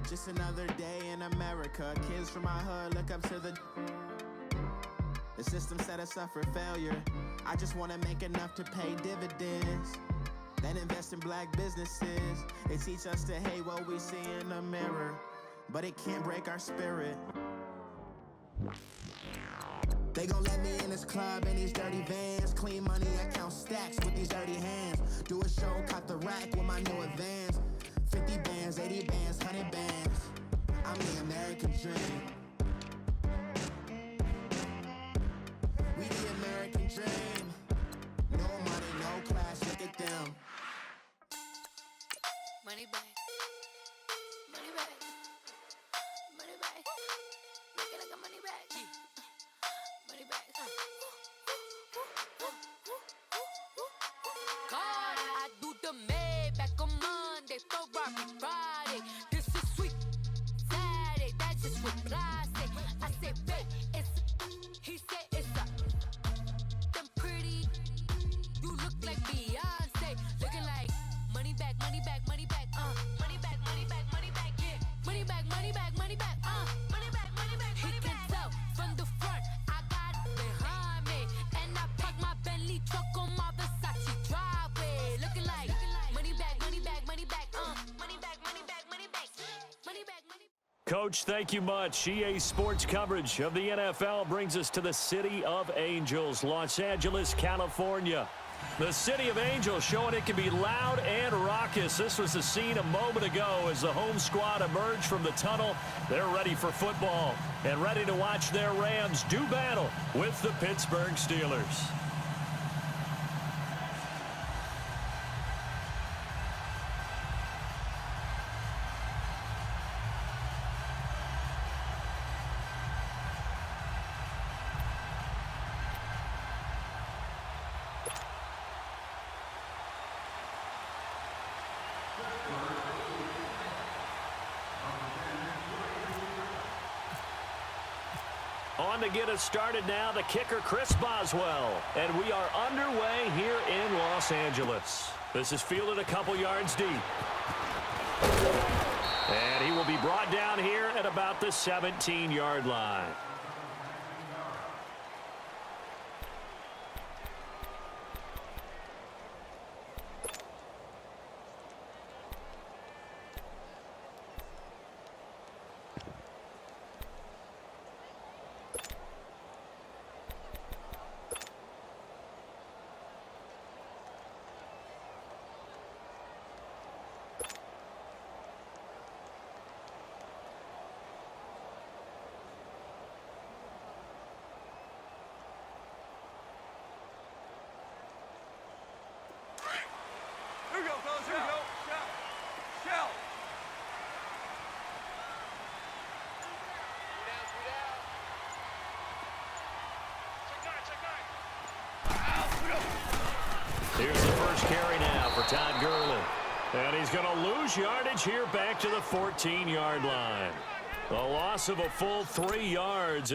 Just another day in America. Kids from my hood look up to the system set us up for failure. I just want to make enough to pay dividends, then invest in black businesses. They teach us to hate what we see in the mirror, but it can't break our spirit. They gon' let me in this club in these dirty vans. Clean money, I count stacks with these dirty hands. Do a show, cut the rack with my new advance. 50 bands, 80 bands, 100 bands. I'm the American dream. We the American dream. No money, no class, look at them. Money back. Money back. Money back. Make it like a money back. Money back. God, I do the Maybach on Monday, Ferrari Friday. This is sweet Saturday, that's just what I say. I say, babe, it's he said it's a them pretty. You look like Beyonce, looking like money back, money back, money back, money back, money back, money back, yeah, money back, money back, money back, money back, money back. He can tell from the front, I got it behind me, and I park my Bentley truck on my Versace driveway, looking like money back, money back, money back, money back, money back, money back, money back, money. Coach, thank you much. EA Sports coverage of the NFL brings us to the City of Angels, Los Angeles, California. The City of Angels showing it can be loud and raucous. This was the scene a moment ago as the home squad emerged from the tunnel. They're ready for football and ready to watch their Rams do battle with the Pittsburgh Steelers. On to get us started now, the kicker, Chris Boswell. And we are underway here in Los Angeles. This is fielded a couple yards deep. And he will be brought down here at about the 17-yard line. Here we go, fellas. Here we go. Shell. Here's the first carry now for Todd Gurley. And he's going to lose yardage here back to the 14-yard line. A loss of a full 3 yards.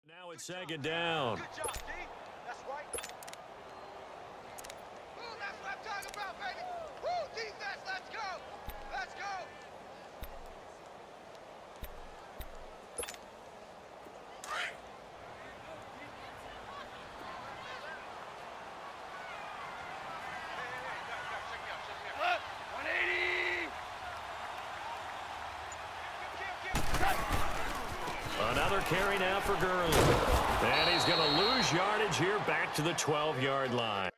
Now it's second down. Good job, D. That's right. Ooh, that's what I'm talking about, baby. Woo, defense, let's go. Let's go. Look, 180. Another carry now for Gurley. And he's going to lose yardage here back to the 12-yard line.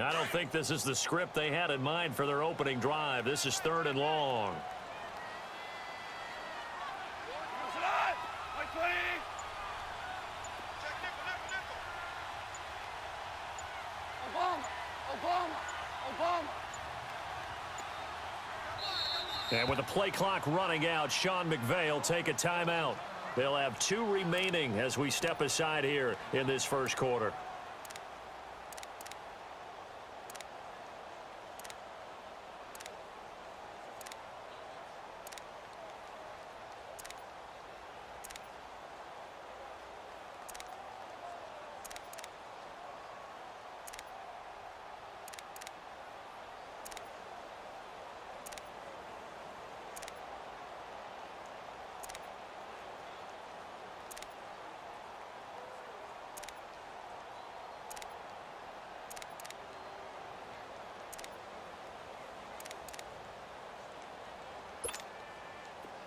I don't think this is the script they had in mind for their opening drive. This is 3rd and long. And with the play clock running out, Sean McVay will take a timeout. They'll have 2 remaining as we step aside here in this first quarter.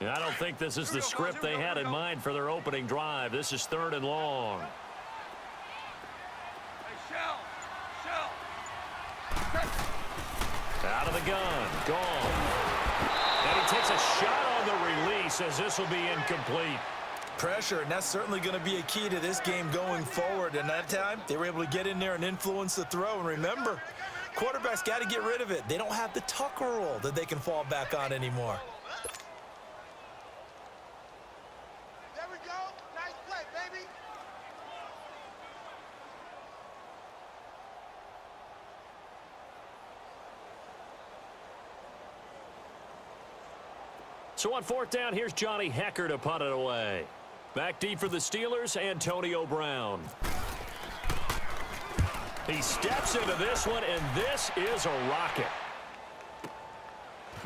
I don't think this is the script they had in mind for their opening drive. This is 3rd and long. Out of the gun. Gone. And he takes a shot on the release as this will be incomplete. Pressure, and that's certainly going to be a key to this game going forward. And that time, they were able to get in there and influence the throw. And remember, quarterbacks got to get rid of it. They don't have the Tucker rule that they can fall back on anymore. There we go. Nice play, baby. So on 4th down, here's Johnny Hecker to punt it away. Back deep for the Steelers, Antonio Brown. He steps into this one, and this is a rocket.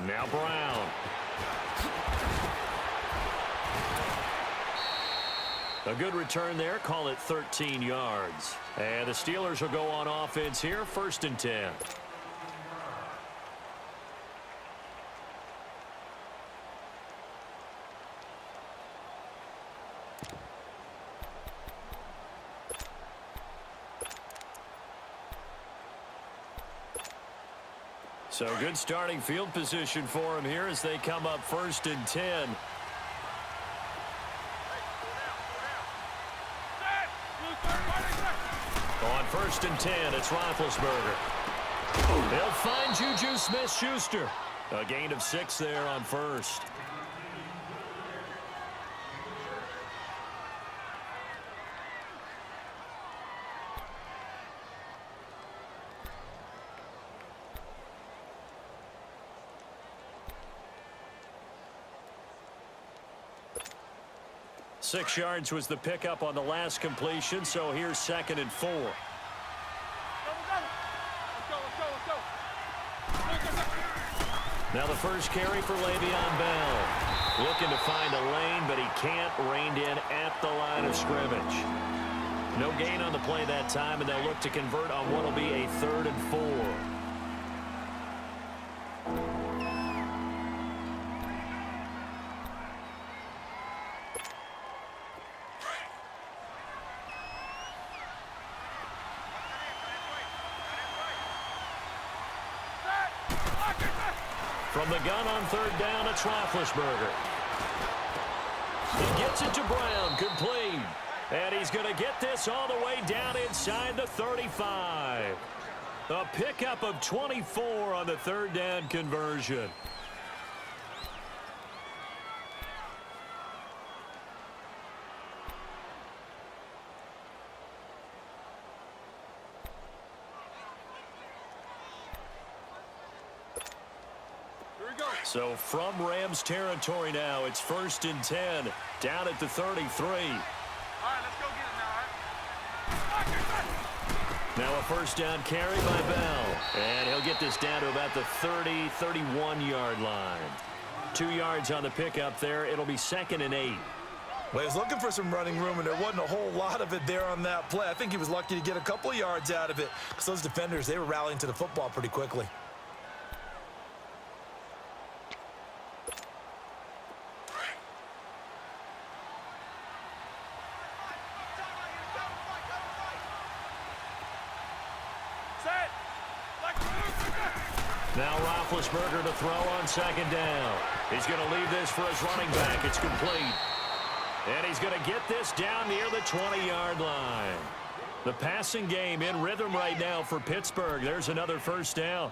Now Brown. A good return there. Call it 13 yards. And the Steelers will go on offense here, 1st and 10. So good starting field position for him here as they come up 1st and 10. On 1st and 10, it's Roethlisberger. They'll find Juju Smith-Schuster. A gain of 6 there on 1st. Six yards was the pickup on the last completion, so here's 2nd and 4. Now the first carry for Le'Veon Bell. Looking to find a lane, but he can't. Reined in at the line of scrimmage. No gain on the play that time, and they'll look to convert on what will be a 3rd and 4. From the gun on 3rd down, it's Roethlisberger. He gets it to Brown, complete. And he's going to get this all the way down inside the 35. A pickup of 24 on the 3rd down conversion. So from Rams territory now, it's 1st and 10, down at the 33. All right, let's go get it now. Now a 1st down carry by Bell. And he'll get this down to about the 30, 31-yard line. 2 yards on the pickup there. It'll be 2nd and 8. Well, he was looking for some running room, and there wasn't a whole lot of it there on that play. I think he was lucky to get a couple of yards out of it because those defenders, they were rallying to the football pretty quickly. Now Roethlisberger to throw on second down. He's going to leave this for his running back. It's complete. And he's going to get this down near the 20-yard line. The passing game in rhythm right now for Pittsburgh. There's another first down.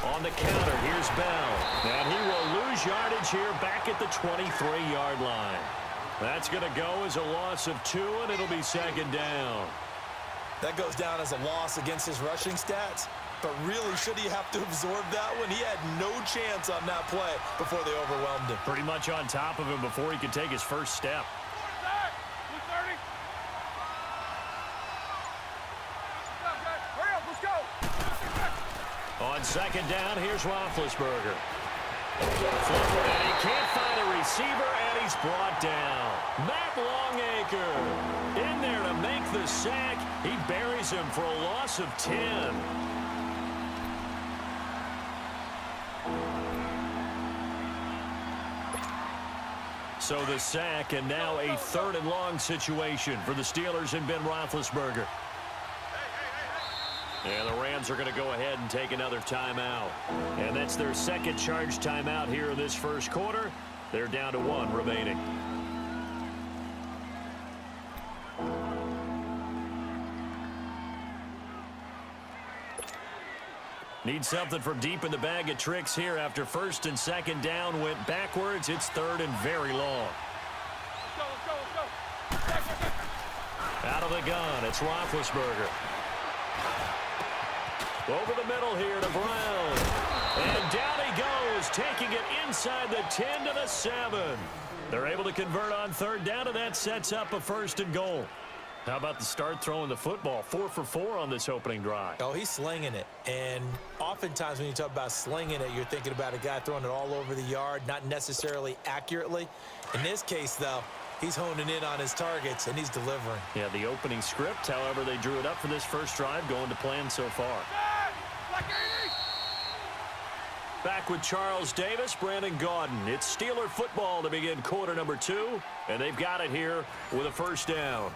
On the counter, here's Bell. And he will lose yardage here back at the 23-yard line. That's going to go as a loss of 2, and it'll be second down. That goes down as a loss against his rushing stats. But really, should he have to absorb that one? He had no chance on that play before they overwhelmed him. Pretty much on top of him before he could take his first step. On second down, here's Roethlisberger. And he can't find a receiver, and he's brought down. Matt Longacre in there to make the sack. He buries him for a loss of 10. So the sack, and now a 3rd and long situation for the Steelers and Ben Roethlisberger. And the Rams are going to go ahead and take another timeout. And that's their second charge timeout here in this first quarter. They're down to 1 remaining. Need something from deep in the bag of tricks here after 1st and 2nd down went backwards. It's 3rd and very long. Out of the gun, it's Roethlisberger. Over the middle here to Brown. And down he goes, taking it inside the 10 to the 7. They're able to convert on 3rd down, and that sets up a 1st and goal. How about the start throwing the football? 4 for 4 on this opening drive. Oh, he's slinging it. And oftentimes when you talk about slinging it, you're thinking about a guy throwing it all over the yard, not necessarily accurately. In this case, though, he's honing in on his targets, and he's delivering. Yeah, the opening script, however, they drew it up for this first drive, going to plan so far. Back with Charles Davis, Brandon Gaudin. It's Steeler football to begin quarter number 2, and they've got it here with a 1st down.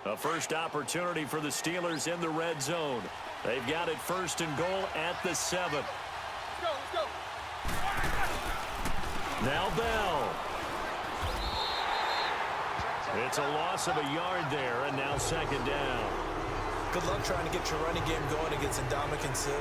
A first opportunity for the Steelers in the red zone. They've got it 1st and goal at the 7. Let's go. Now Bell. It's a loss of a yard there, and now 2nd down. Good luck trying to get your running game going against Ndamukong Suh.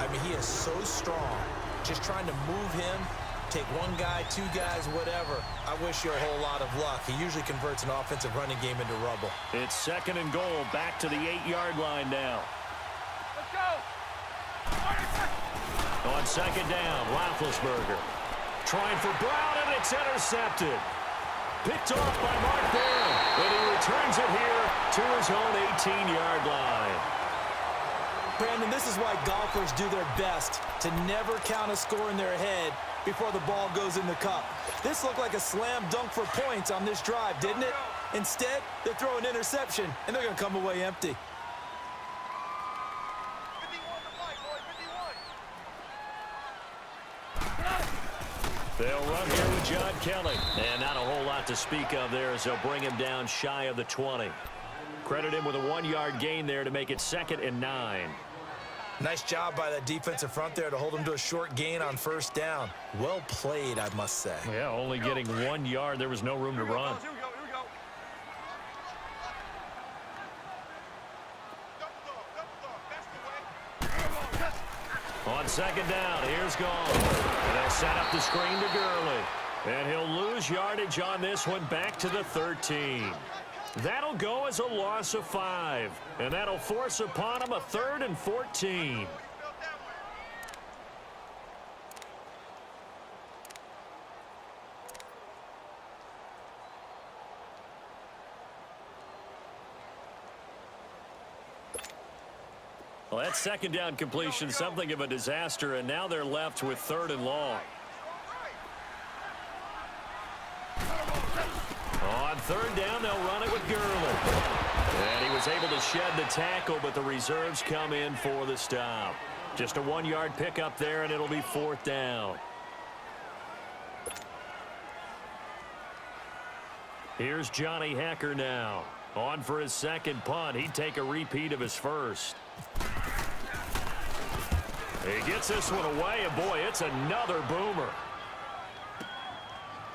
I mean, he is so strong. Just trying to move him, take 1 guy, 2 guys, whatever. I wish you a whole lot of luck. He usually converts an offensive running game into rubble. It's 2nd and goal, back to the 8-yard line now. Let's go. On 2nd down, Roethlisberger trying for Brown, and it's intercepted. Picked off by Mark Barron, and he returns it here to his own 18-yard line. Brandon, this is why golfers do their best to never count a score in their head before the ball goes in the cup. This looked like a slam dunk for points on this drive, didn't it? Instead, they throw an interception, and they're going to come away empty. 51 to play, boys. 51. They'll run here with John Kelly. And not a whole lot to speak of there as they'll bring him down shy of the 20. Credit him with a 1-yard gain there to make it 2nd and 9. Nice job by that defensive front there to hold him to a short gain on 1st down. Well played, I must say. Yeah, only getting 1 yard. There was no room to run. Here we go. Double dog. On 2nd down, here's Gall. And they'll set up the screen to Gurley. And he'll lose yardage on this one back to the 13. That'll go as a loss of 5. And that'll force upon him a 3rd and 14. Well, that second down completion, something of a disaster, and now they're left with 3rd and long. On 3rd down, they'll run it with Gurley. And he was able to shed the tackle, but the reserves come in for the stop. Just a 1-yard pickup there, and it'll be 4th down. Here's Johnny Hecker now. On for his second punt. He'd take a repeat of his first. He gets this one away, and boy, it's another boomer.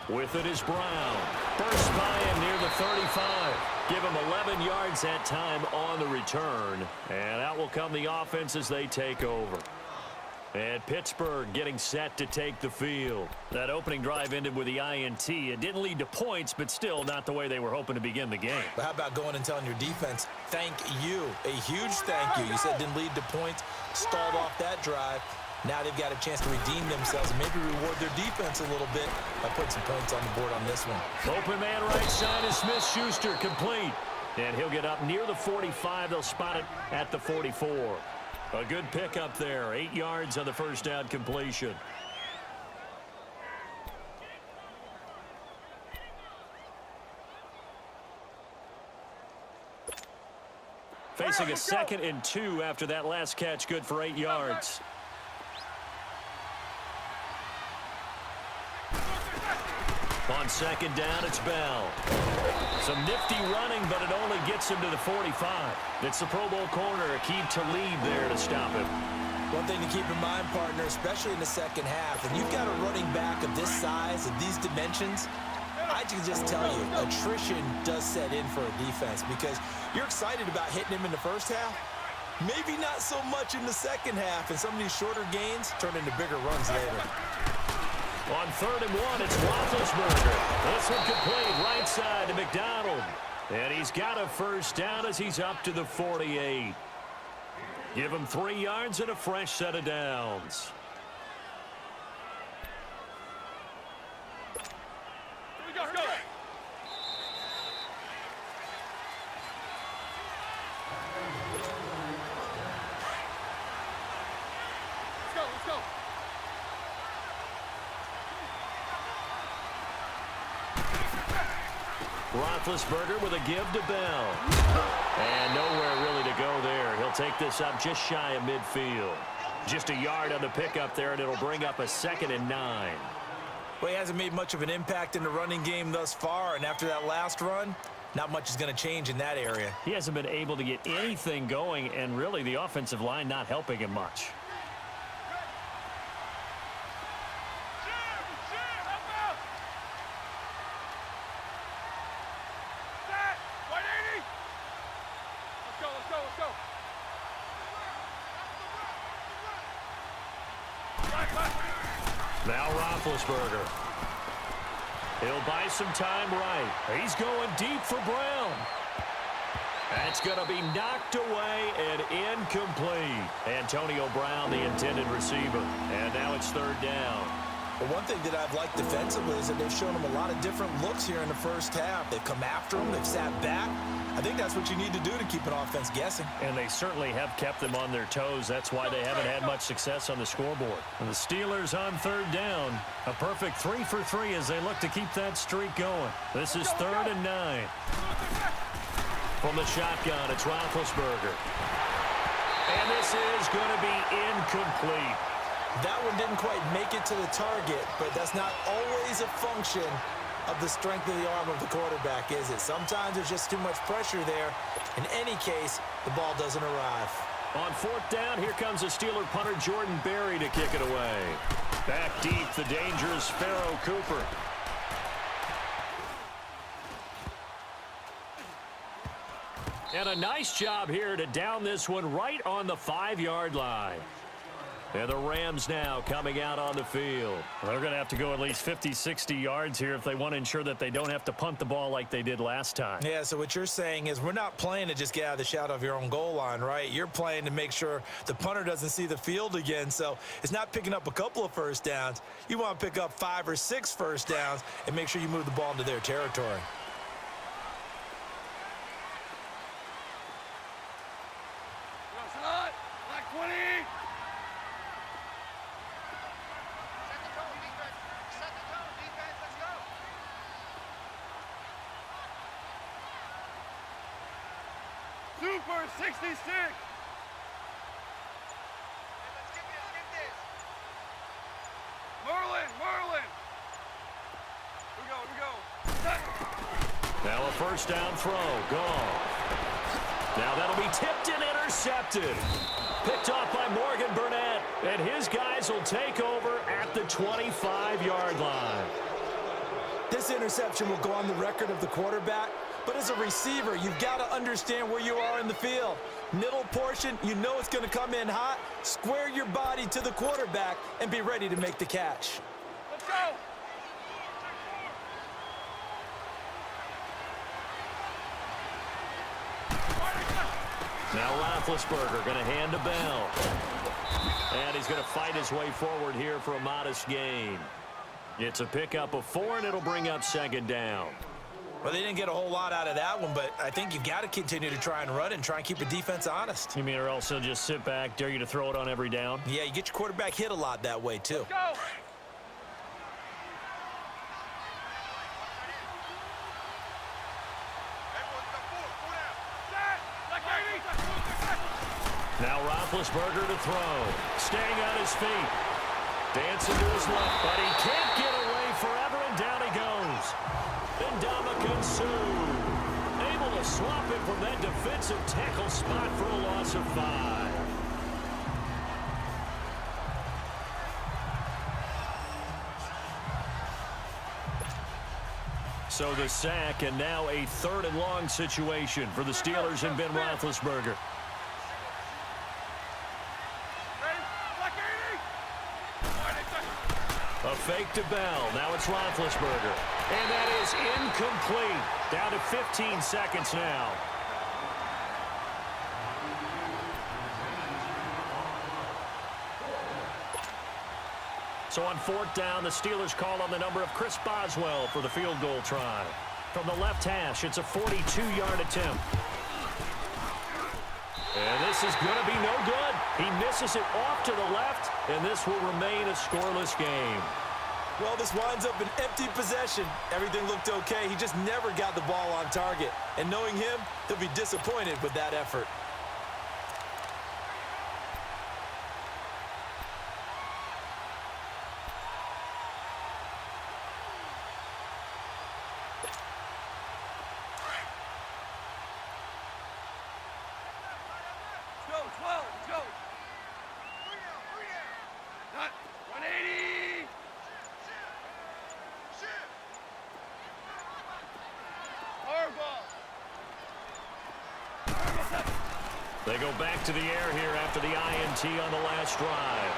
With it is Brown. Burst by him near the 35. Give him 11 yards that time on the return. And out will come the offense as they take over. And Pittsburgh getting set to take the field. That opening drive ended with the INT. It didn't lead to points, but still not the way they were hoping to begin the game. But how about going and telling your defense, thank you, a huge thank you. You said it didn't lead to points, stalled off that drive. Now they've got a chance to redeem themselves and maybe reward their defense a little bit by putting some points on the board on this one. Open man right side is Smith-Schuster, complete. And he'll get up near the 45. They'll spot it at the 44. A good pickup there. 8 yards on the first down completion. Facing a 2nd and 2 after that last catch, good for 8 yards. On 2nd down, it's Bell. Some nifty running, but it only gets him to the 45. It's the Pro Bowl corner, Aqib Talib there to stop him. One thing to keep in mind, partner, especially in the second half, when you've got a running back of this size, of these dimensions, I can just tell you, attrition does set in for a defense because you're excited about hitting him in the first half. Maybe not so much in the second half, and some of these shorter gains turn into bigger runs later. On 3rd and 1, it's Roethlisberger. This one complete right side to McDonald. And he's got a first down as he's up to the 48. Give him 3 yards and a fresh set of downs. Here we go. Let's go. Roethlisberger with a give to Bell. And nowhere really to go there. He'll take this up just shy of midfield. Just a yard on the pickup there, and it'll bring up a 2nd and 9. Well, he hasn't made much of an impact in the running game thus far, and after that last run, not much is going to change in that area. He hasn't been able to get anything going, and really the offensive line not helping him much. Now Roethlisberger. He'll buy some time right. He's going deep for Brown. That's going to be knocked away and incomplete. Antonio Brown, the intended receiver. And now it's 3rd down. But one thing that I've liked defensively is that they've shown him a lot of different looks here in the first half. They've come after him. They've sat back. I think that's what you need to do to keep an offense guessing. And they certainly have kept them on their toes. That's why they haven't had much success on the scoreboard. And the Steelers on 3rd down. A perfect 3 for 3 as they look to keep that streak going. This is 3rd and 9. From the shotgun, it's Roethlisberger. And this is going to be incomplete. That one didn't quite make it to the target, but that's not always a function of the strength of the arm of the quarterback, is it? Sometimes there's just too much pressure there. In any case, the ball doesn't arrive. On 4th down, here comes the Steeler punter Jordan Berry to kick it away. Back deep, the dangerous Pharaoh Cooper. And a nice job here to down this one right on the 5-yard line. And the Rams now coming out on the field. They're going to have to go at least 50, 60 yards here if they want to ensure that they don't have to punt the ball like they did last time. Yeah, so what you're saying is we're not playing to just get out of the shadow of your own goal line, right? You're playing to make sure the punter doesn't see the field again. So it's not picking up a couple of first downs. You want to pick up 5 or 6 first downs and make sure you move the ball into their territory. Cooper, 66. Hey, let's get this. Merlin. Here we go. Now a first down throw. Gone. Now that'll be tipped and intercepted. Picked off by Morgan Burnett. And his guys will take over at the 25-yard line. This interception will go on the record of the quarterback, but as a receiver, you've got to understand where you are in the field. Middle portion, you know it's going to come in hot. Square your body to the quarterback and be ready to make the catch. Let's go. Now Roethlisberger going to hand to Bell. And he's going to fight his way forward here for a modest gain. It's a pickup of 4, and it'll bring up second down. Well, they didn't get a whole lot out of that one, but I think you've got to continue to try and run and try and keep the defense honest. You mean or else he'll just sit back, dare you to throw it on every down? Yeah, you get your quarterback hit a lot that way, too. Let's go. Now Roethlisberger to throw. Staying on his feet. Dancing to his left, but he can't get away forever, and down he goes. Ndamukong Suh able to swap it from that defensive tackle spot for a loss of 5. So the sack, and now a 3rd and long situation for the Steelers and Ben Roethlisberger. A fake to Bell. Now it's Roethlisberger. And that is incomplete. Down to 15 seconds now. So on 4th down, the Steelers call on the number of Chris Boswell for the field goal try. From the left hash, it's a 42-yard attempt. And this is going to be no good. He misses it off to the left, and this will remain a scoreless game. Well, this winds up an empty possession. Everything looked okay. He just never got the ball on target. And knowing him, he'll be disappointed with that effort. They go back to the air here after the INT on the last drive.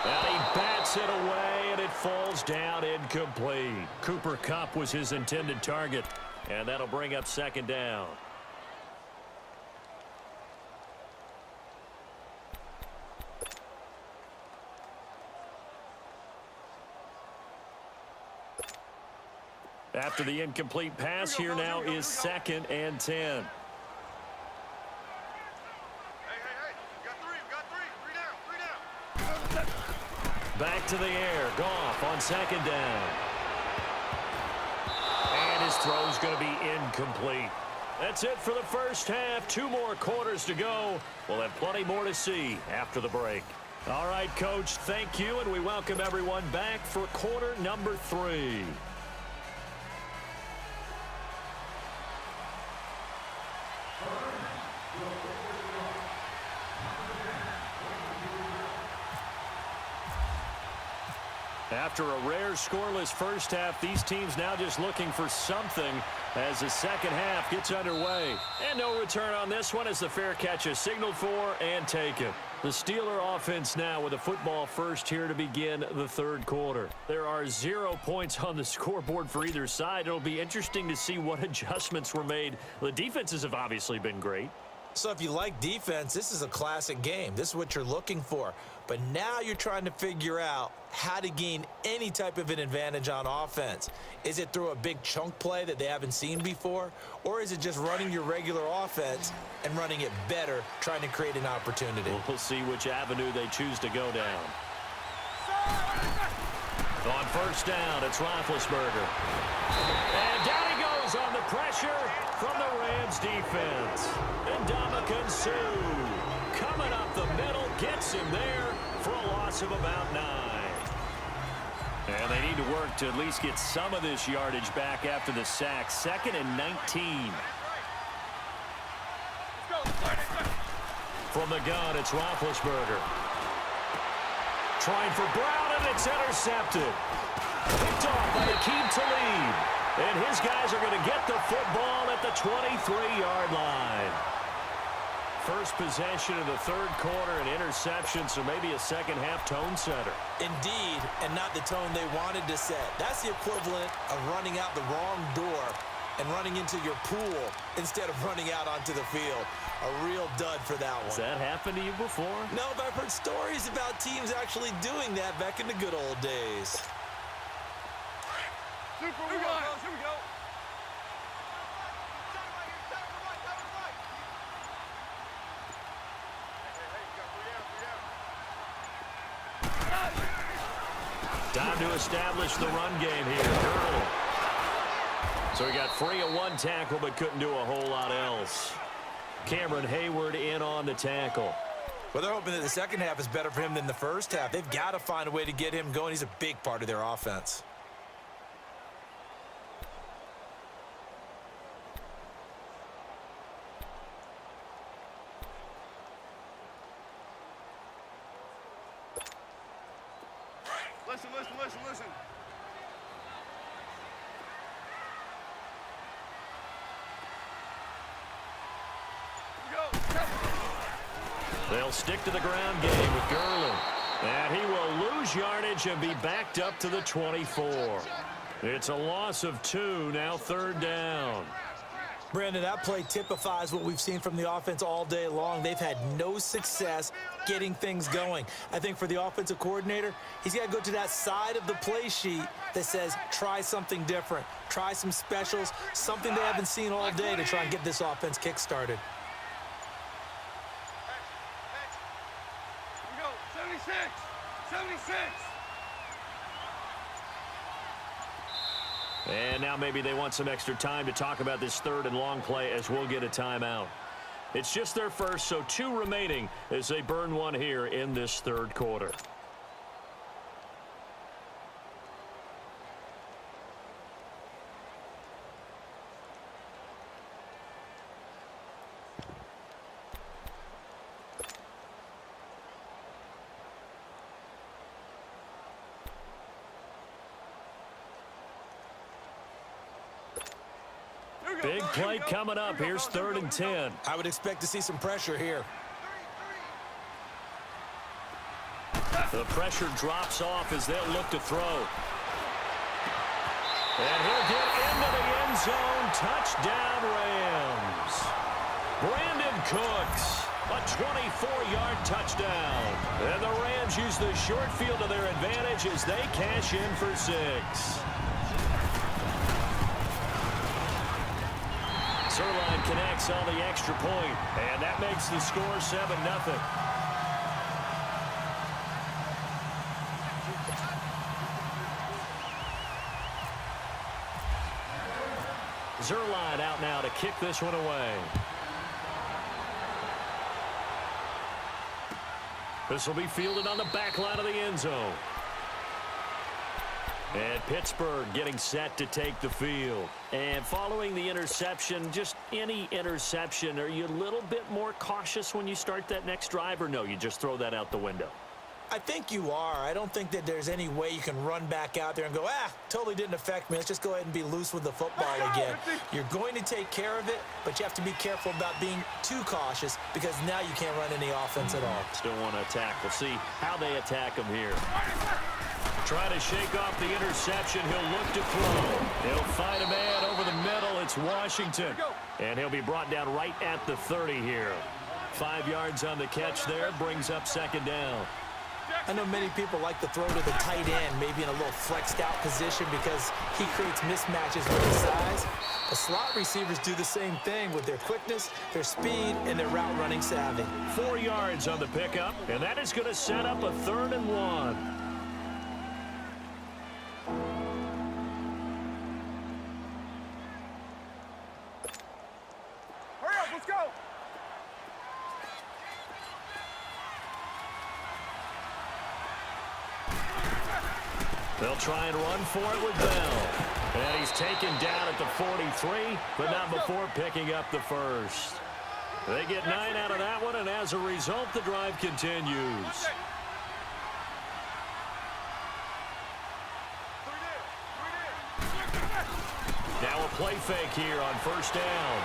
And he bats it away, and it falls down incomplete. Cooper Kupp was his intended target, and that'll bring up second down. After the incomplete pass, here now is 2nd and 10. Back to the air. Goff on 2nd down. And his throw's going to be incomplete. That's it for the first half. 2 more quarters to go. We'll have plenty more to see after the break. All right, Coach, thank you, and we welcome everyone back for quarter number 3. After a rare scoreless first half, these teams now just looking for something as the second half gets underway. And no return on this one as the fair catch is signaled for and taken. The Steeler offense now with a football first here to begin the 3rd quarter. There are 0 points on the scoreboard for either side. It'll be interesting to see what adjustments were made. The defenses have obviously been great. So if you like defense, this is a classic game. This is what you're looking for. But now you're trying to figure out how to gain any type of an advantage on offense. Is it through a big chunk play that they haven't seen before? Or is it just running your regular offense and running it better, trying to create an opportunity? We'll see which avenue they choose to go down. On 1st down, it's Roethlisberger. And down he goes on the pressure from the Rams defense. And Ndamukong Suh coming up the middle, gets him there for a loss of about 9. And they need to work to at least get some of this yardage back after the sack. 2nd and 19. From the gun, it's Roethlisberger. Trying for Brown, and it's intercepted. Picked off by Akeem Talib. And his guys are going to get the football at the 23-yard line. First possession of the third quarter, an interception, so maybe a second-half tone setter. Indeed, and not the tone they wanted to set. That's the equivalent of running out the wrong door and running into your pool instead of running out onto the field. A real dud for that one. Has that happened to you before? No, but I've heard stories about teams actually doing that back in the good old days. Super Here we go. Here we go. Time to establish the run game here. Gurley. So he got free of one tackle, but couldn't do a whole lot else. Cameron Hayward in on the tackle. Well, they're hoping that the second half is better for him than the first half. They've got to find a way to get him going. He's a big part of their offense. Listen. They'll stick to the ground game with Gurley. And he will lose yardage and be backed up to the 24. It's a loss of 2, now 3rd down. Brandon, that play typifies what we've seen from the offense all day long. They've had no success getting things going. I think for the offensive coordinator, he's got to go to that side of the play sheet that says try something different, try some specials, something they haven't seen all day to try and get this offense kick-started. Here we go. 76. And now maybe they want some extra time to talk about this 3rd and long play as we'll get a timeout. It's just their first, so 2 remaining as they burn one here in this 3rd quarter. Big play coming up. Here's 3rd and 10. I would expect to see some pressure here. The pressure drops off as they'll look to throw. And he'll get into the end zone. Touchdown, Rams. Brandon Cooks, a 24-yard touchdown. And the Rams use the short field to their advantage as they cash in for 6. Zerline connects on the extra point, and that makes the score 7-0. Zerline out now to kick this one away. This will be fielded on the back line of the end zone. And Pittsburgh getting set to take the field. And following the interception, just any interception, are you a little bit more cautious when you start that next drive, or no, you just throw that out the window? I think you are. I don't think that there's any way you can run back out there and go, totally didn't affect me. Let's just go ahead and be loose with the football again. You're going to take care of it, but you have to be careful about being too cautious because now you can't run any offense at all. Still want to attack. We'll see how they attack him here. Try to shake off the interception. He'll look to throw. He'll find a man over the middle. It's Washington. And he'll be brought down right at the 30 here. 5 yards on the catch there. Brings up 2nd down. I know many people like to throw to the tight end, maybe in a little flexed out position because he creates mismatches with his size. The slot receivers do the same thing with their quickness, their speed, and their route running savvy. 4 yards on the pickup, and that is going to set up a 3rd and 1. try and run for it with Bell. And he's taken down at the 43, but not before picking up the first. They get 9 out of that one, and as a result, the drive continues. Now a play fake here on first down.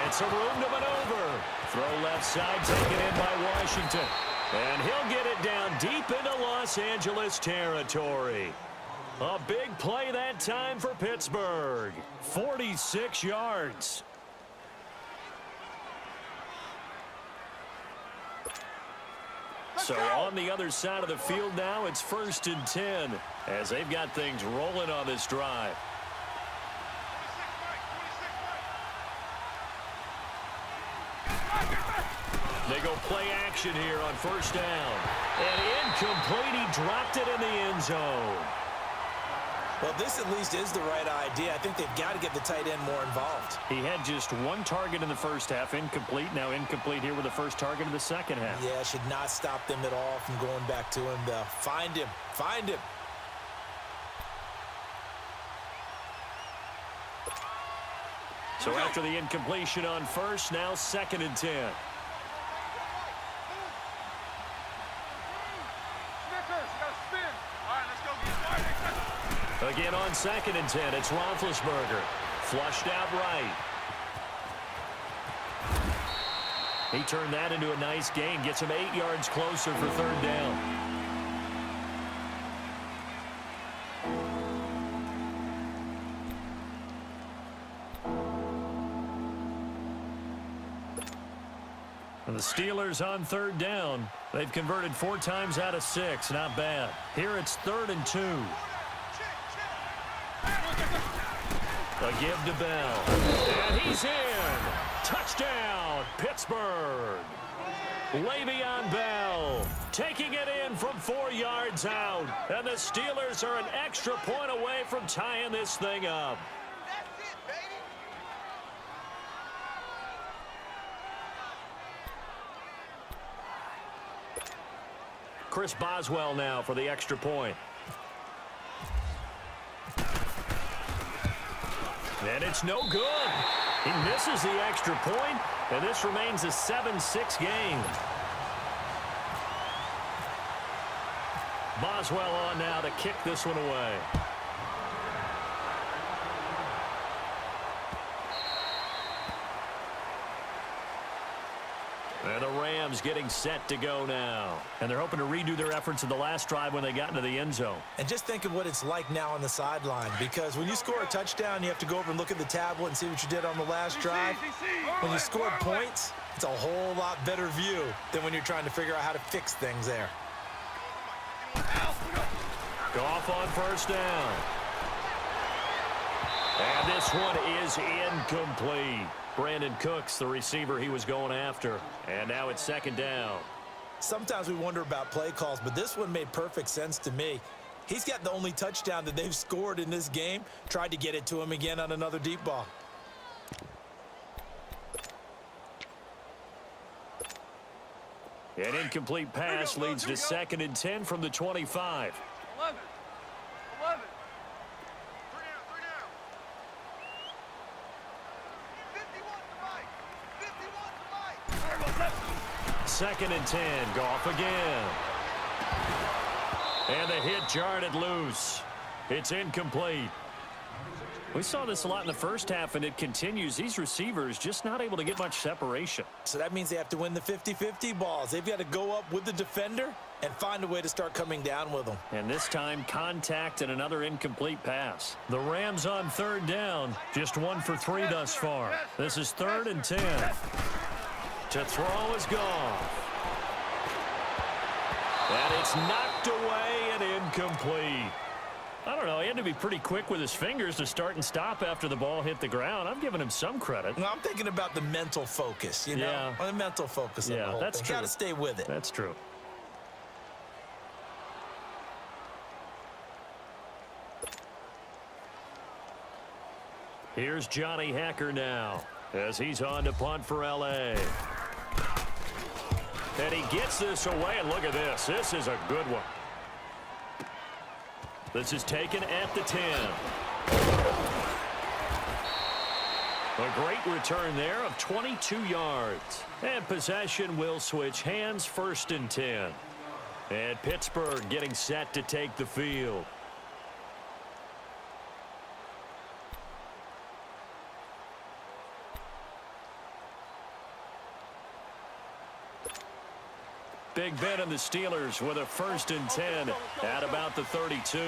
It's a room to maneuver. Throw left side, taken in by Washington. And he'll get it down deep into Los Angeles territory. A big play that time for Pittsburgh. 46 yards. So on the other side of the field now, it's 1st and 10 as they've got things rolling on this drive. They go play action here on first down. And incomplete. He dropped it in the end zone. Well, this at least is the right idea. I think they've got to get the tight end more involved. He had just one target in the first half, incomplete. Now incomplete here with the first target of the second half. Yeah, should not stop them at all from going back to him, though. Find him. Find him. So after the incompletion on first, now 2nd and 10. Again on 2nd and 10, it's Roethlisberger. Flushed out right. He turned that into a nice gain. Gets him 8 yards closer for 3rd down. And the Steelers on 3rd down. They've converted 4 times out of 6. Not bad. Here it's 3rd and 2. A give to Bell. And he's in. Touchdown, Pittsburgh. Le'Veon Bell taking it in from 4 yards out. And the Steelers are an extra point away from tying this thing up. That's it, baby. Chris Boswell now for the extra point. And it's no good. He misses the extra point, and this remains a 7-6 game. Boswell on now to kick this one away. And the Rams getting set to go now. And they're hoping to redo their efforts in the last drive when they got into the end zone. And just think of what it's like now on the sideline, because when you score a touchdown, you have to go over and look at the tablet and see what you did on the last drive. When you scored points, it's a whole lot better view than when you're trying to figure out how to fix things there. Goff on first down. And this one is incomplete. Brandon Cooks, the receiver he was going after. And now it's 2nd down. Sometimes we wonder about play calls, but this one made perfect sense to me. He's got the only touchdown that they've scored in this game. Tried to get it to him again on another deep ball. An incomplete pass leads to 2nd and 10 from the 25. 11. 11. 3 down. 51 to Mike. 51 to Mike. 2nd and 10. Goff again. And the hit jarred it loose. It's incomplete. We saw this a lot in the first half, and it continues. These receivers just not able to get much separation. So that means they have to win the 50-50 balls. They've got to go up with the defender and find a way to start coming down with them. And this time, contact and another incomplete pass. The Rams on 3rd down, just 1 for 3 thus far. This is 3rd and 10. To throw is Goff. And it's knocked away and incomplete. I don't know. He had to be pretty quick with his fingers to start and stop after the ball hit the ground. I'm giving him some credit. Well, I'm thinking about the mental focus, you know? Yeah. The mental focus of the whole that's thing. true. Got to stay with it. That's true. Here's Johnny Hacker now as he's on to punt for L.A. And he gets this away, and look at this. This is a good one. This is taken at the 10. A great return there of 22 yards. And possession will switch hands, 1st and 10. And Pittsburgh getting set to take the field. Big Ben and the Steelers with a 1st and 10 at about the 32.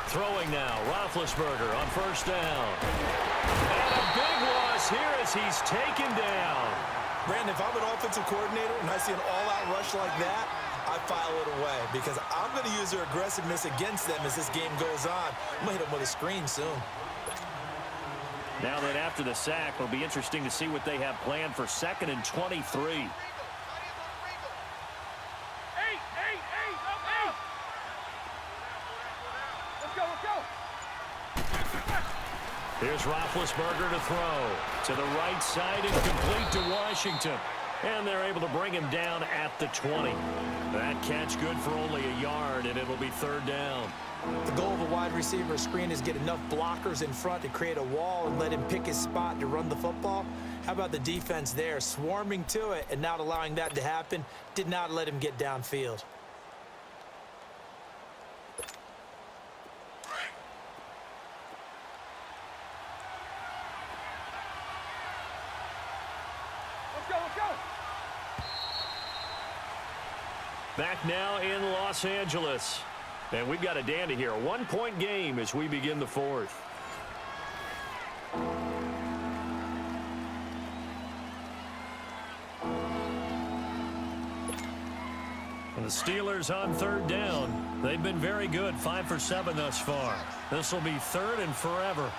Throwing now, Roethlisberger on 1st down. And a big loss here as he's taken down. Brandon, if I'm an offensive coordinator and I see an all-out rush like that, I file it away because I'm going to use their aggressiveness against them as this game goes on. I'm going to hit them with a screen soon. Now that after the sack, it'll be interesting to see what they have planned for 2nd and 23. Here's Roethlisberger to throw. To the right side and complete to Washington. And they're able to bring him down at the 20. That catch good for only a yard, and it'll be 3rd down. The goal of a wide receiver screen is get enough blockers in front to create a wall and let him pick his spot to run the football. How about the defense there, swarming to it and not allowing that to happen? Did not let him get downfield. Back now in Los Angeles. And we've got a dandy here. A 1-point game as we begin the 4th. And the Steelers on 3rd down. They've been very good. 5 for 7 thus far. This will be 3rd and forever.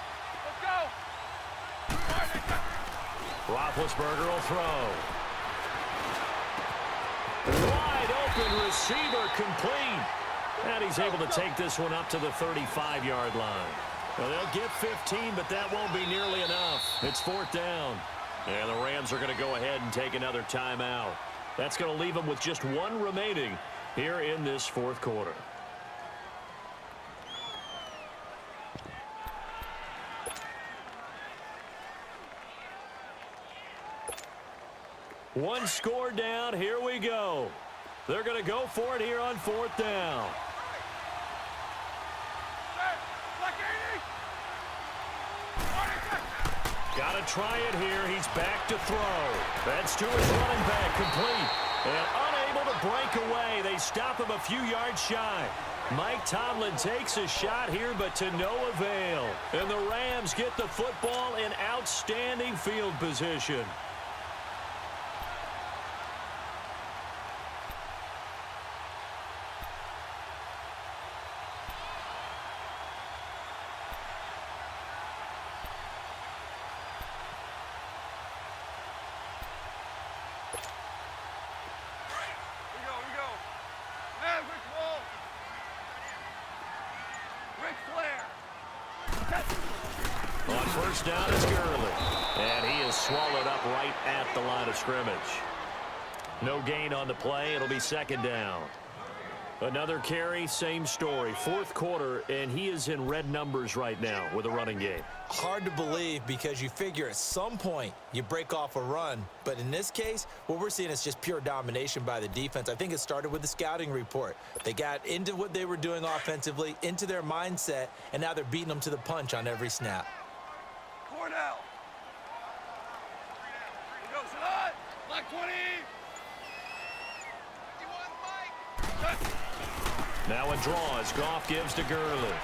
Roethlisberger will throw. Wide open receiver complete. And he's able to take this one up to the 35-yard line. Well, they'll get 15, but that won't be nearly enough. It's 4th down. And the Rams are going to go ahead and take another timeout. That's going to leave them with just 1 remaining here in this 4th quarter. One score down. Here we go. They're going to go for it here on 4th down. Got to try it here. He's back to throw. That's to his running back, complete. And unable to break away. They stop him a few yards shy. Mike Tomlin takes a shot here, but to no avail. And the Rams get the football in outstanding field position. On 1st down is Gurley. And he is swallowed up right at the line of scrimmage. No gain on the play. It'll be 2nd down. Another carry, same story. 4th quarter, and he is in red numbers right now with a running game. Hard to believe because you figure at some point you break off a run. But in this case, what we're seeing is just pure domination by the defense. I think it started with the scouting report. They got into what they were doing offensively, into their mindset, and now they're beating them to the punch on every snap. Cornell. He goes hot. Black 20. 51, Mike. Now a draw as Goff gives to Gurley.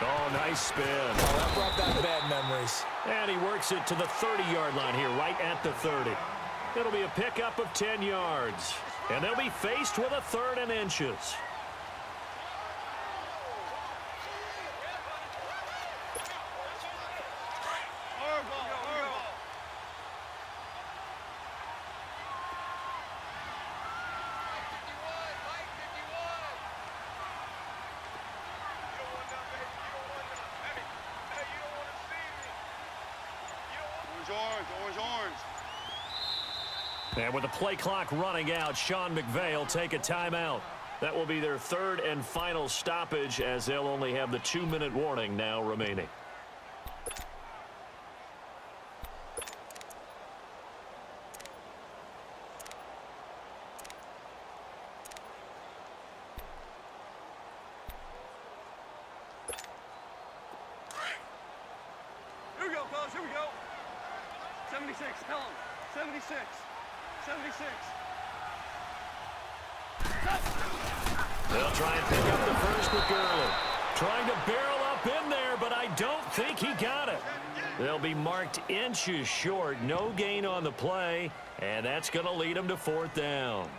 Oh, nice spin. Oh, that brought back bad memories. And he works it to the 30-yard line here, right at the 30. It'll be a pickup of 10 yards. And they'll be faced with a 3rd and inches. And with the play clock running out, Sean McVay will take a timeout. That will be their third and final stoppage, as they'll only have the 2-minute warning now remaining. Here we go, fellas. Here we go. 76. Tell him. 76. 76. They'll try and pick up the first with Gurley. Trying to barrel up in there, but I don't think he got it. They'll be marked inches short. No gain on the play, and that's going to lead them to 4th down.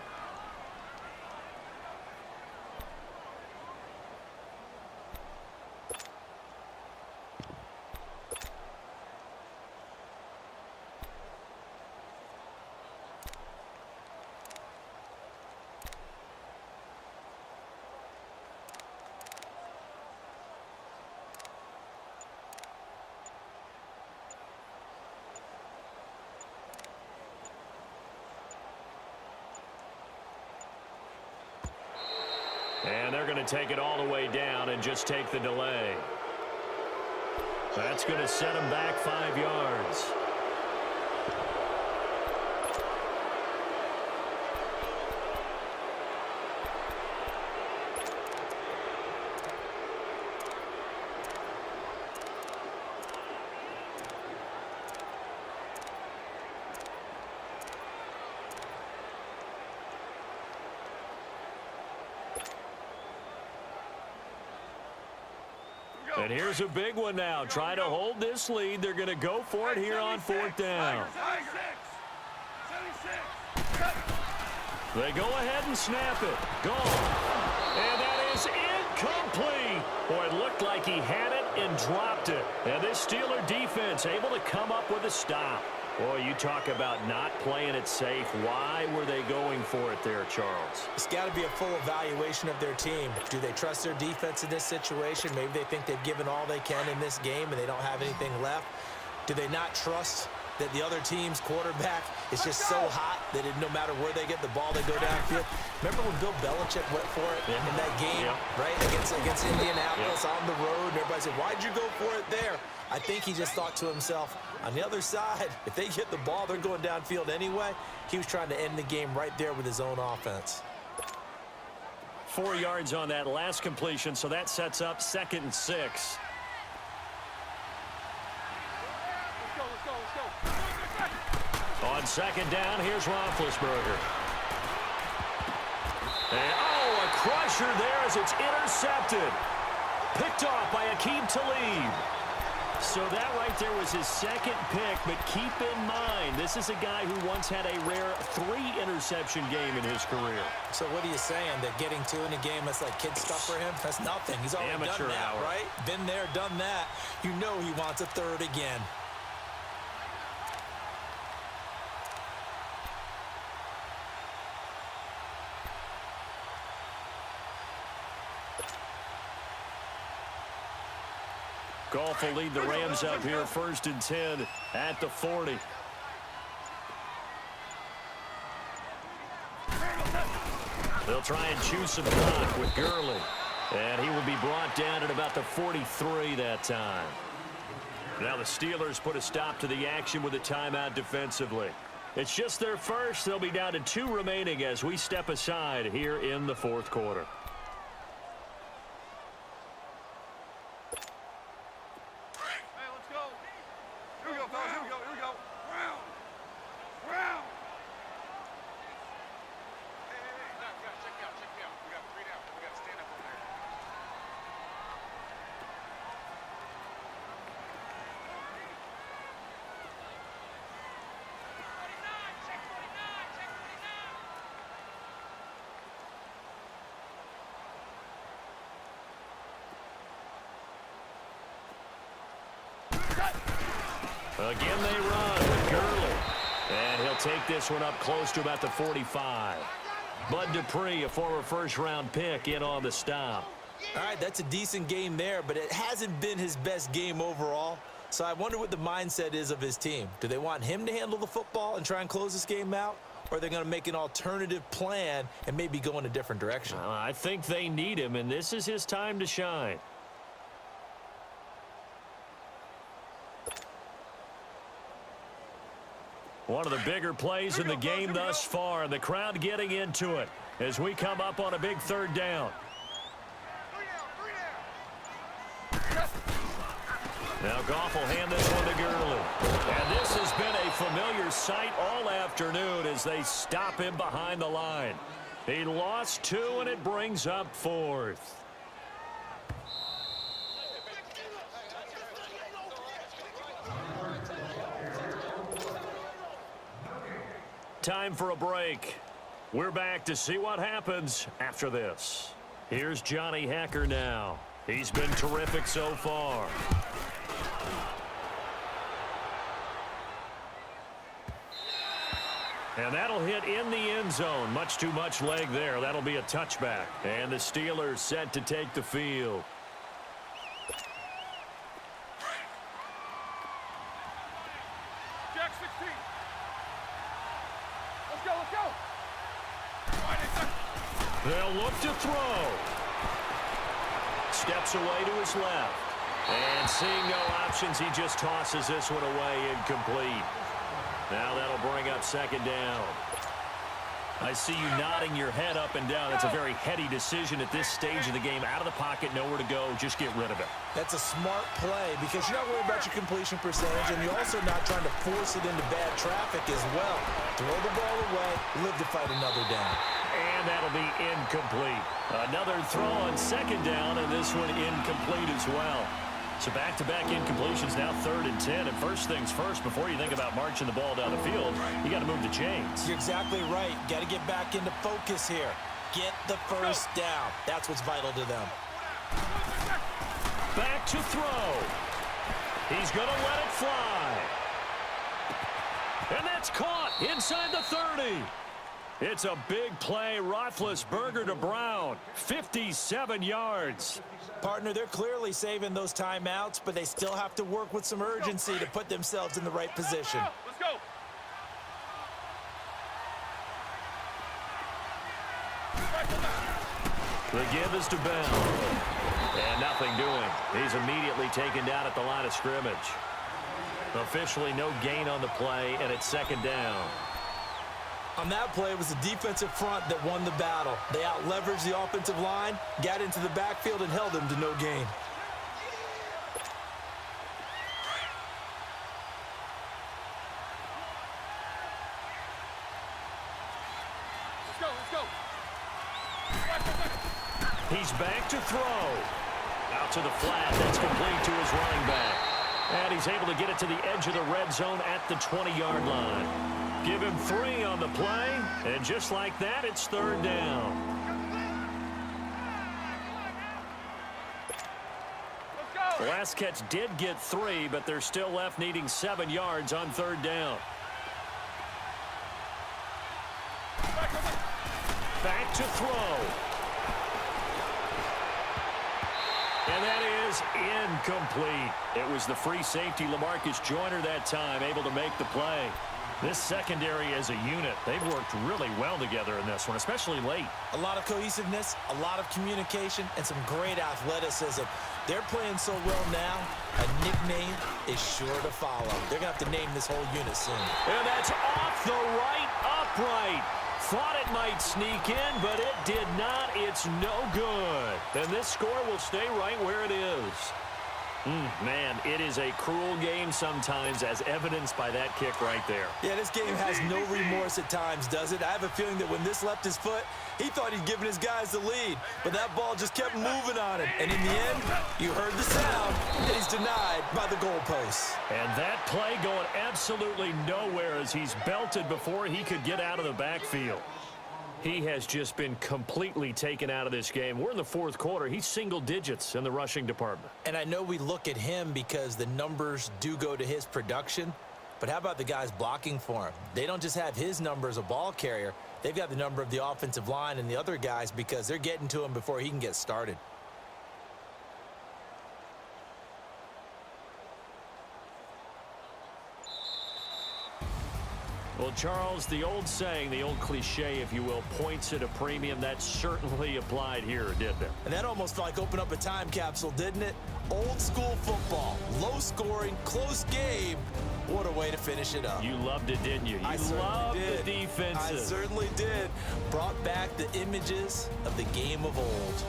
And they're going to take it all the way down and just take the delay. That's going to set them back 5 yards. And here's a big one now. Try to hold this lead. They're going to go for it here on 4th down. They go ahead and snap it. Gone. And that is incomplete. Boy, it looked like he had it and dropped it. And this Steeler defense able to come up with a stop. Boy, you talk about not playing it safe. Why were they going for it there, Charles? It's got to be a full evaluation of their team. Do they trust their defense in this situation? Maybe they think they've given all they can in this game and they don't have anything left. Do they not trust that the other team's quarterback is just so hot that no matter where they get the ball, they go downfield? Remember when Bill Belichick went for it in that game, right, against Indianapolis on the road? And everybody said, why'd you go for it there? I think he just thought to himself, on the other side, if they get the ball, they're going downfield anyway. He was trying to end the game right there with his own offense. 4 yards on that last completion, so that sets up 2nd and 6. On 2nd down, here's Roethlisberger. And, a crusher there as it's intercepted. Picked off by Aqib Talib. So that right there was his 2nd pick, but keep in mind, this is a guy who once had a rare 3-interception game in his career. So what are you saying, that getting 2 in a game, that's like kid stuff for him? That's nothing. He's already done that, right? Been there, done that. You know he wants a 3rd again. Goff will lead the Rams up here, 1st and 10 at the 40. They'll try and choose some clock with Gurley. And he will be brought down at about the 43 that time. Now the Steelers put a stop to the action with a timeout defensively. It's just their first. They'll be down to 2 remaining as we step aside here in the 4th quarter. Again they run with Gurley. And he'll take this one up close to about the 45. Bud Dupree, a former 1st-round pick, in on the stop. All right, that's a decent game there, but it hasn't been his best game overall. So I wonder what the mindset is of his team. Do they want him to handle the football and try and close this game out? Or are they going to make an alternative plan and maybe go in a different direction? I think they need him, and this is his time to shine. One of the bigger plays in the game thus far, and the crowd getting into it as we come up on a big third down. Now Goff will hand this one to Gurley. And this has been a familiar sight all afternoon as they stop him behind the line. He lost 2, and it brings up 4th. Time for a break. We're back to see what happens after this. Here's Johnny Hacker now. He's been terrific so far. And that'll hit in the end zone. Much too much leg there. That'll be a touchback. And the Steelers set to take the field. Jack 16. Let's go, let's go. They'll look to throw. Steps away to his left. And seeing no options, he just tosses this one away, incomplete. Now that'll bring up second down. I see you nodding your head up and down. It's a very heady decision at this stage of the game. Out of the pocket, nowhere to go. Just get rid of it. That's a smart play because you're not worried about your completion percentage, and you're also not trying to force it into bad traffic as well. Throw the ball away, live to fight another down. And that'll be incomplete. Another throw on second down, and this one incomplete as well. So back-to-back incompletions, now 3rd and 10. And first things first, before you think about marching the ball down the field, you got to move the chains. You're exactly right. Got to get back into focus here. Get the first down. That's what's vital to them. Back to throw. He's going to let it fly. And that's caught inside the 30. It's a big play. Roethlisberger to Brown. 57 yards. Partner, they're clearly saving those timeouts, but they still have to work with some urgency to put themselves in the right position. Let's go. The give is to Bell. And nothing doing. He's immediately taken down at the line of scrimmage. Officially no gain on the play, and it's second down. On that play, it was the defensive front that won the battle. They out-leveraged the offensive line, got into the backfield, and held them to no gain. Let's go, let's go. He's back to throw. Out to the flat. That's complete to his running back. And he's able to get it to the edge of the red zone at the 20-yard line. Give him 3 on the play, and just like that, it's third down. The last catch did get 3, but they're still left needing 7 yards on third down. Back to throw. And that is incomplete. It was the free safety, LaMarcus Joyner, that time, able to make the play. This secondary as a unit, they've worked really well together in this one, especially late. A lot of cohesiveness, a lot of communication, and some great athleticism. They're playing so well now, a nickname is sure to follow. They're going to have to name this whole unit soon. And that's off the right upright. Thought it might sneak in, but it did not. It's no good. And this score will stay right where it is. Man, it is a cruel game sometimes, as evidenced by that kick right there. Yeah, this game has no remorse at times, does it? I have a feeling that when this left his foot, he thought he'd given his guys the lead, but that ball just kept moving on him. And in the end, you heard the sound, and he's denied by the goalposts. And that play going absolutely nowhere as he's belted before he could get out of the backfield. He has just been completely taken out of this game. We're in the 4th quarter. He's single digits in the rushing department. And I know we look at him because the numbers do go to his production, but how about the guys blocking for him? They don't just have his number as a ball carrier. They've got the number of the offensive line and the other guys because they're getting to him before he can get started. Well, Charles, the old saying, the old cliche, if you will, points at a premium, that certainly applied here, didn't it? And that almost like opened up a time capsule, didn't it? Old school football, low scoring, close game. What a way to finish it up. You loved it, didn't you? I You certainly loved did. the defenses. I certainly did. Brought back the images of the game of old.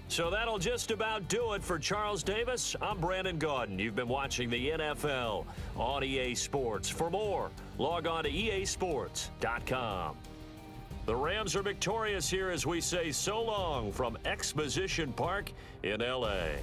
So that'll just about do it for Charles Davis. I'm Brandon Gaudin. You've been watching the NFL on EA Sports. For more, log on to easports.com. The Rams are victorious here as we say so long from Exposition Park in L.A.